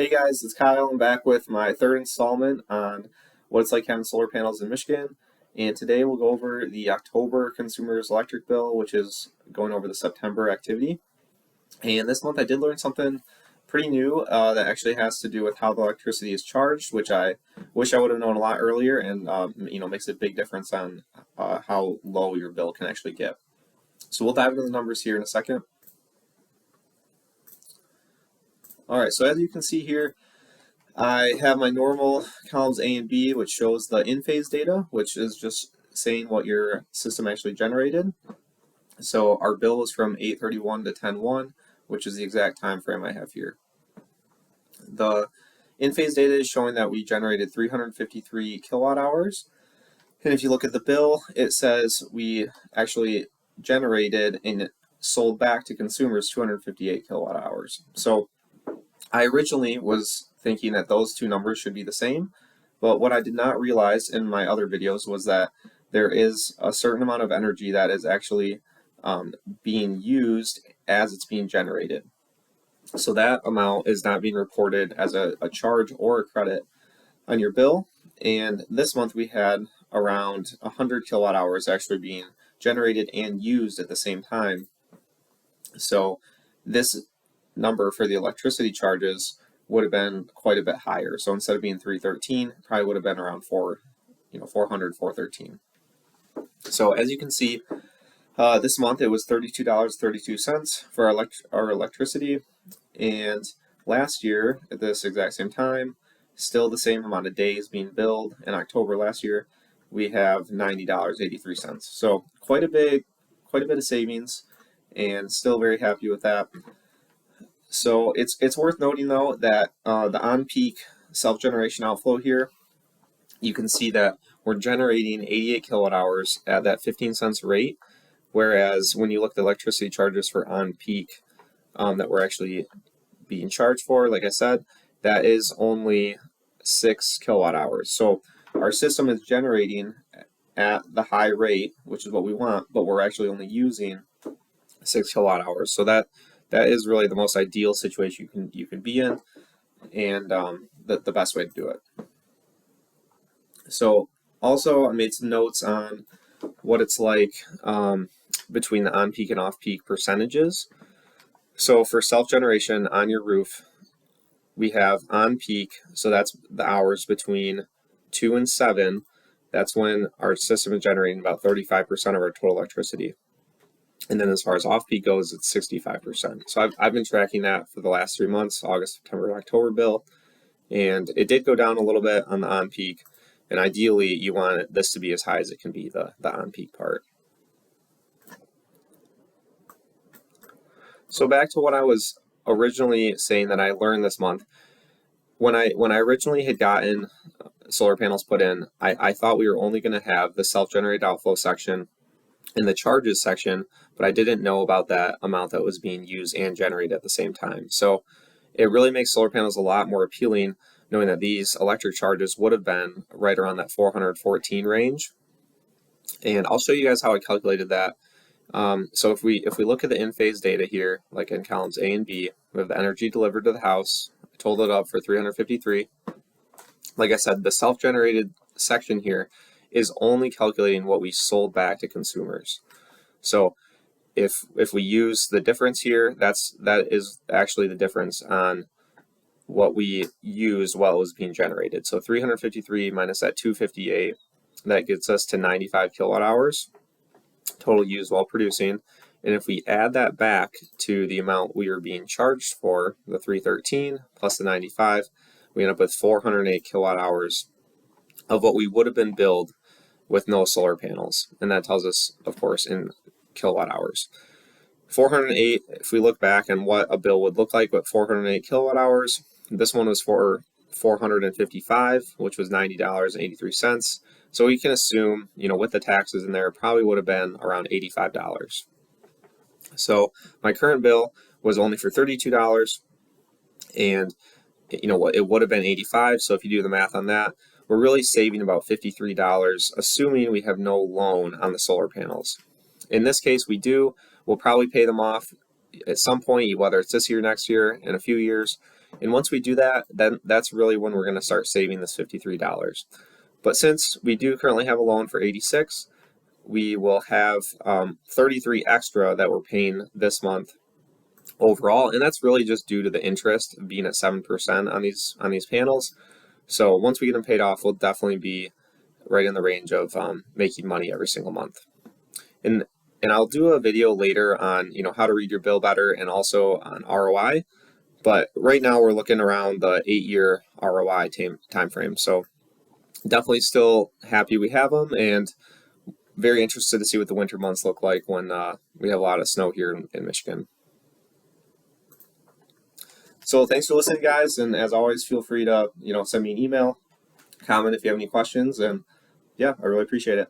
Hey guys, it's Kyle. I'm back with my third installment on what it's like having solar panels in Michigan. And today we'll go over the October consumer's electric bill, which is going over the September activity. And this month I did learn something pretty new that actually has to do with how the electricity is charged, which I wish I would have known a lot earlier, and makes a big difference on how low your bill can actually get. So we'll dive into the numbers here in a second. All right, so as you can see here, I have my normal columns A and B, which shows the in-phase data, which is just saying what your system actually generated. So our bill is from 8:31 to 10:01, which is the exact time frame I have here. The in-phase data is showing that we generated 353 kilowatt hours. And if you look at the bill, it says we actually generated and sold back to consumers 258 kilowatt hours. So I originally was thinking that those two numbers should be the same, but what I did not realize in my other videos was that there is a certain amount of energy that is actually being used as it's being generated. So that amount is not being reported as a charge or a credit on your bill. And this month we had around 100 kilowatt hours actually being generated and used at the same time. So this number for the electricity charges would have been quite a bit higher. So instead of being 313, it probably would have been around 400, 413. So as you can see, this month it was $32.32 for our electricity, and last year at this exact same time, still the same amount of days being billed. In October last year, we have $90.83. So quite a bit of savings, and still very happy with that. So it's worth noting though that the on-peak self-generation outflow here, you can see that we're generating 88 kilowatt hours at that 15 cents rate, whereas when you look at the electricity charges for on-peak that we're actually being charged for, like I said, that is only 6 kilowatt hours. So our system is generating at the high rate, which is what we want, but we're actually only using 6 kilowatt hours. So that is really the most ideal situation you can be in, and the best way to do it. So also I made some notes on what it's like between the on-peak and off-peak percentages. So for self-generation on your roof, we have on-peak, so that's the hours between 2 and 7. That's when our system is generating about 35% of our total electricity. And then as far as off-peak goes, it's 65%. So I've been tracking that for the last 3 months, August, September, October bill. And it did go down a little bit on the on-peak. And ideally, you want this to be as high as it can be, the on-peak part. So back to what I was originally saying that I learned this month. When I originally had gotten solar panels put in, I thought we were only going to have the self-generated outflow section in the charges section, but I didn't know about that amount that was being used and generated at the same time. So it really makes solar panels a lot more appealing, knowing that these electric charges would have been right around that 414 range. And I'll show you guys how I calculated that. So if we look at the in-phase data here, like in columns A and B, we have the energy delivered to the house. I totaled it up for 353. Like I said, the self-generated section here is only calculating what we sold back to consumers. So if we use the difference here, that is actually the difference on what we used while it was being generated. So 353 minus that 258, that gets us to 95 kilowatt hours total used while producing. And if we add that back to the amount we were being charged for, the 313 plus the 95, we end up with 408 kilowatt hours of what we would have been billed with no solar panels. And that tells us, of course, in kilowatt hours. 408, if we look back on what a bill would look like with 408 kilowatt hours, this one was for 455, which was $90.83. So we can assume, with the taxes in there, it probably would have been around $85. So my current bill was only for $32, and it would have been $85. So if you do the math on that, we're really saving about $53, assuming we have no loan on the solar panels. In this case, we do. We'll probably pay them off at some point, whether it's this year, next year, in a few years. And once we do that, then that's really when we're going to start saving this $53. But since we do currently have a loan for 86, we will have 33 extra that we're paying this month overall, and that's really just due to the interest being at 7% on these panels. So once we get them paid off, we'll definitely be right in the range of making money every single month. And I'll do a video later on how to read your bill better and also on ROI. But right now we're looking around the 8-year ROI time frame. So definitely still happy we have them, and very interested to see what the winter months look like when we have a lot of snow here in Michigan. So thanks for listening, guys, and as always, feel free to send me an email, comment if you have any questions, and yeah, I really appreciate it.